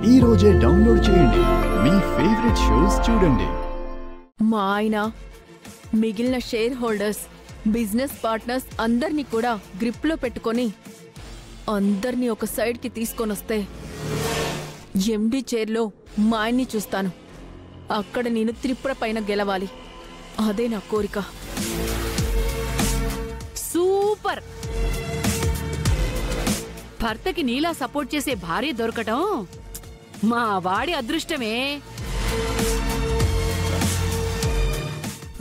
ఈ రోజే డౌన్లోడ్ చేయండి. మీ ఫేవరెట్ షోస్ చూడండి. మా ఆయన మిగిలిన షేర్ హోల్డర్స్, బిజినెస్ పార్ట్నర్స్ అందర్నీ కూడా గ్రిప్లో పెట్టుకొని అందర్నీ ఒక సైడ్కి తీసుకొనొస్తే ఎండి చైర్లో మా ఆయన్ని చూస్తాను. అక్కడ నేను త్రిపుర పైన గెలవాలి. అదే నా కోరిక. సూపర్! భర్తకి నీలా సపోర్ట్ చేసే భార్య దొరకటం మా వాడి అదృష్టమే.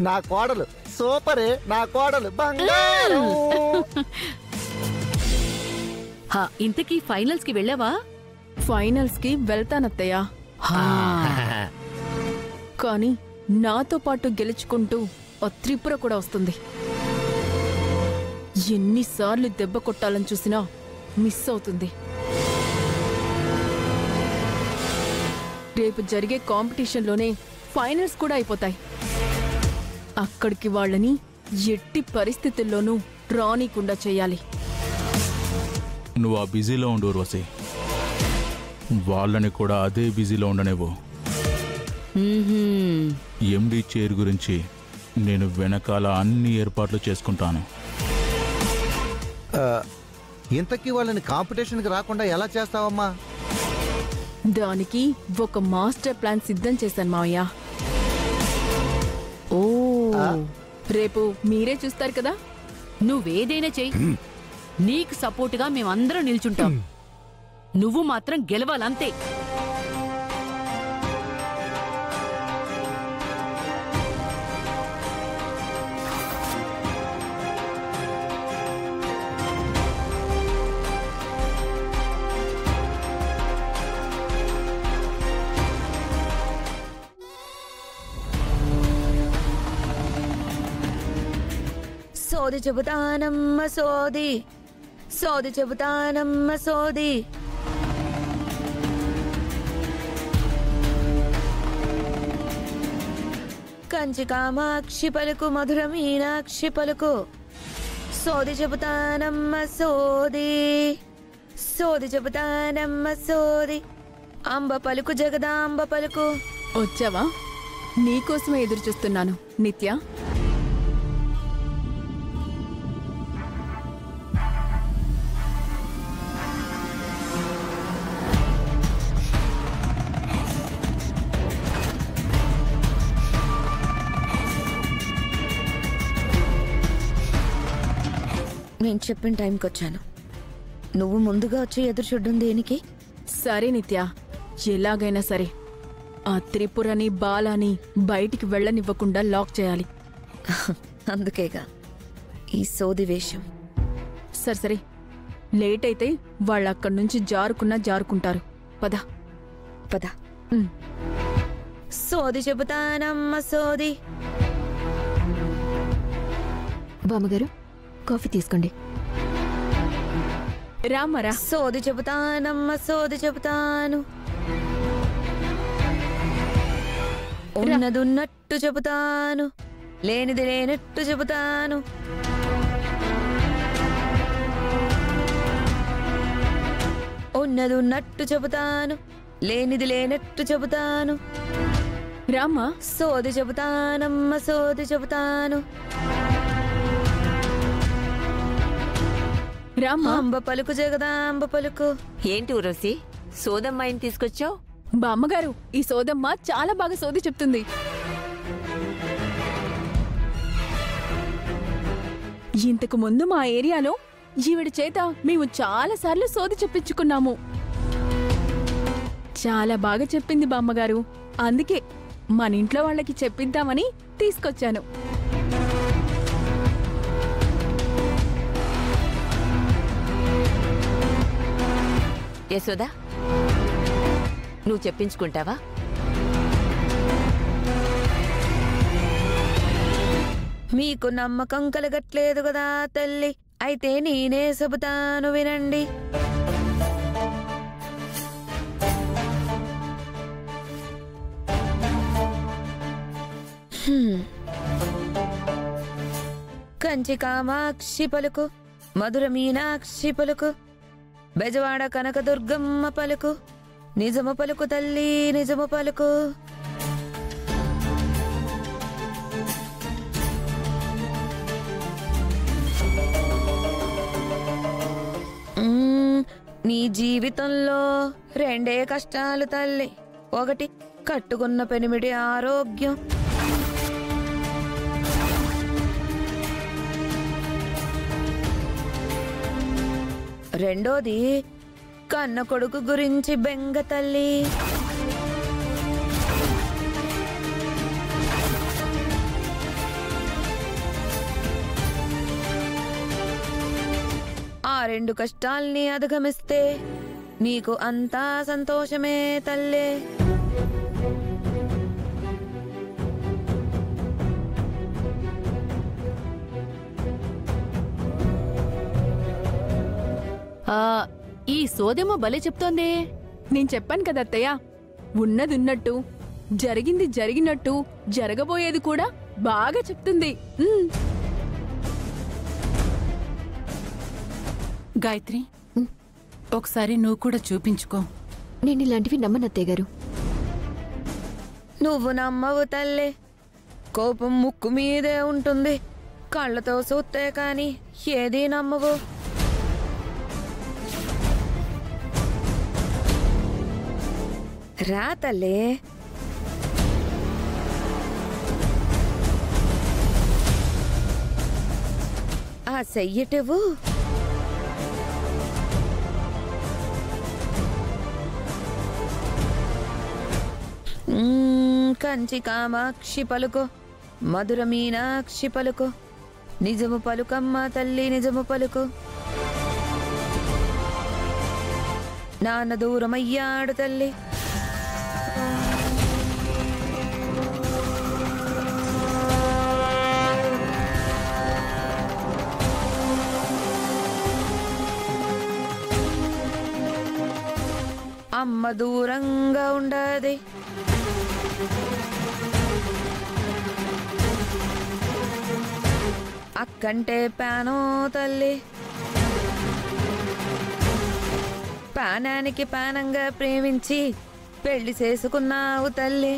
నా కోడలు సూపరే, నా కోడలు బంగారం. ఇంతకీ ఫైనల్స్ కి వెళ్ళావా? ఫైనల్స్ కి వెళ్తానత్తయ్యా. కానీ నాతో పాటు గెలుచుకుంటూ ఆ త్రిపుర కూడా వస్తుంది. ఎన్నిసార్లు దెబ్బ కొట్టాలని చూసినా మిస్ అవుతుంది. రేపు జరిగే కాంపిటీషన్లోనే ఫైనల్స్ కూడా అయిపోతాయి. అక్కడికి వాళ్ళని ఎట్టి పరిస్థితుల్లోనూ రానీకుండా చెయ్యాలి. నువ్వు ఆ బిజీలో ఉండు ఊర్వశి. వాళ్ళని కూడా అదే బిజీలో ఉండనేవు. ఎండి చైర్ గురించి నేను వెనకాల అన్ని ఏర్పాట్లు చేసుకుంటాను. ఇంతకీ వాళ్ళని కాంపిటీషన్కి రాకుండా ఎలా చేస్తావమ్మా? దానికి ఒక మాస్టర్ ప్లాన్ సిద్ధం చేశాను మావయ్య. ఓ, రేపు మీరే చూస్తారు కదా. నువ్వేదైనా చెయ్యి, నీకు సపోర్టుగా మేమందరం నిల్చుంటాం. నువ్వు మాత్రం గెలవాలంతే. సోది చెబుతానమ్మ సోది, సోది చెబుతానమ్మ సోది. కంచి కామాక్షి పలుకు, మధుర మీనాక్షి పలుకు. సోది చెబుతానమ్మ సోది, సోది చెబుతానమ్మ సోది. అంబ పలుకు జగదాంబ పలుకు. వచ్చావా? నీకోసమే ఎదురు చూస్తున్నాను నిత్య. నేను చెప్పిన టైంకి వచ్చాను. నువ్వు ముందుగా వచ్చి ఎదురు చూడడం దేనికి? సరే నిత్య, ఎలాగైనా సరే ఆ త్రిపురని బాలాని బయటికి వెళ్ళనివ్వకుండా లాక్ చేయాలి. అందుకేగా ఈ సోది వేషం. సరే సరే, లేట్ అయితే వాళ్ళు అక్కడి నుంచి జారుకుంటారు. పద పద. సోది చెబుతానమ్మ సోది. బామ్మగారు, కాఫీ తీసుకోండి. రామరా. సోది చెబుతానమ్మ సోది చెబుతాను. ఉన్నదున్నట్టు చెబుతాను, లేనిది లేనట్టు చెబుతాను. ఉన్నది ఉన్నట్టు చెబుతాను, లేనిది లేనట్టు చెబుతాను. రామా. సోది చెబుతానమ్మ సోది చెబుతాను. రామా. అంబ పలుకు జగదాంబ పలుకు. ఏంటి ఊరోసి సోదమ్మాయిని తీసుకొచ్చావు? బామ్మగారు, ఈ సోదమ్మ చాలా బాగా సోది చెప్తుంది. ఇంతకు ముందు మా ఏరియాలో ఈవిడ చేత మేము చాలా సార్లు సోది చెప్పించుకున్నాము. చాలా బాగా చెప్పింది బామ్మగారు. అందుకే మన ఇంట్లో వాళ్ళకి చెప్పిద్దామని తీసుకొచ్చాను. యశోదా, నువ్వు చెప్పించుకుంటావా? మీకు నమ్మకం కలగట్లేదు కదా తల్లి, అయితే నేనే చెబుతాను వినండి. కంచి కామాక్షి పలుకు, మధుర మీనాక్షి పలుకు, బెజవాడ కనకదుర్గమ్మ పలుకు, నిజము పలుకు తల్లి, నిజము పలుకు. నీ జీవితంలో రెండే కష్టాలు తల్లి. ఒకటి కట్టుకున్న పెనిమిడి ఆరోగ్యం, రెండోది కన్న కొడుకు గురించి బెంగ తల్లి. ఆ రెండు కష్టాల్ని అధిగమిస్తే నీకు అంతా సంతోషమే తల్లే. ఈ సోదేమో భలే చెప్తోంది. నేను చెప్పాను కదా అత్తయ్య, ఉన్నదున్నట్టు, జరిగింది జరిగినట్టు, జరగబోయేది కూడా బాగా చెప్తుంది. గాయత్రి, ఒకసారి నువ్వు కూడా చూపించుకో. నేను ఇలాంటివి నమ్మను అత్తయ్య గారు. నువ్వు నమ్మవు తల్లే. కోపం ముక్కు మీదే ఉంటుంది, కళ్ళతో చూస్తే కాని ఏదీ నమ్మవు. రా తల్లే. ఆ చెయ్యటవు. కంచి కామాక్షి పలుకు, మధుర మీనాక్షి పలుకు, నిజము పలుకమ్మ తల్లి, నిజము పలుకు. నాన్న దూరమయ్యాడు తల్లి. అమ్మ దూరంగా ఉండది. అక్కంటే పానో తల్లి. పానానికి పానంగా ప్రేమించి పెళ్లి చేసుకున్నావు తల్లి.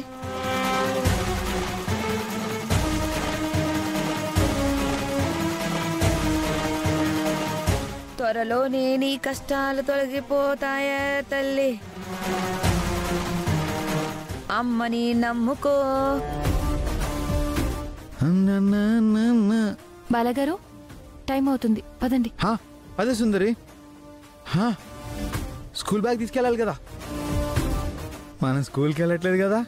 త్వరలోనే నీ కష్టాలు తొలగిపోతాయా తల్లి. అమ్మని నమ్ముకో. బాలగారు, టైం అవుతుంది, పదండి. అదే సుందరి, స్కూల్ బ్యాగ్ తీసుకెళ్ళాలి కదా. మనం స్కూల్కి వెళ్ళట్లేదు కదా.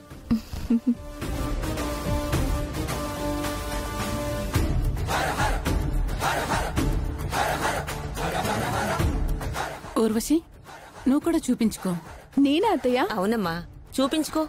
ఊర్వశి, నువ్వు కూడా చూపించుకో. నేనా అత్తయ్య? అవునమ్మా, చూపించుకో.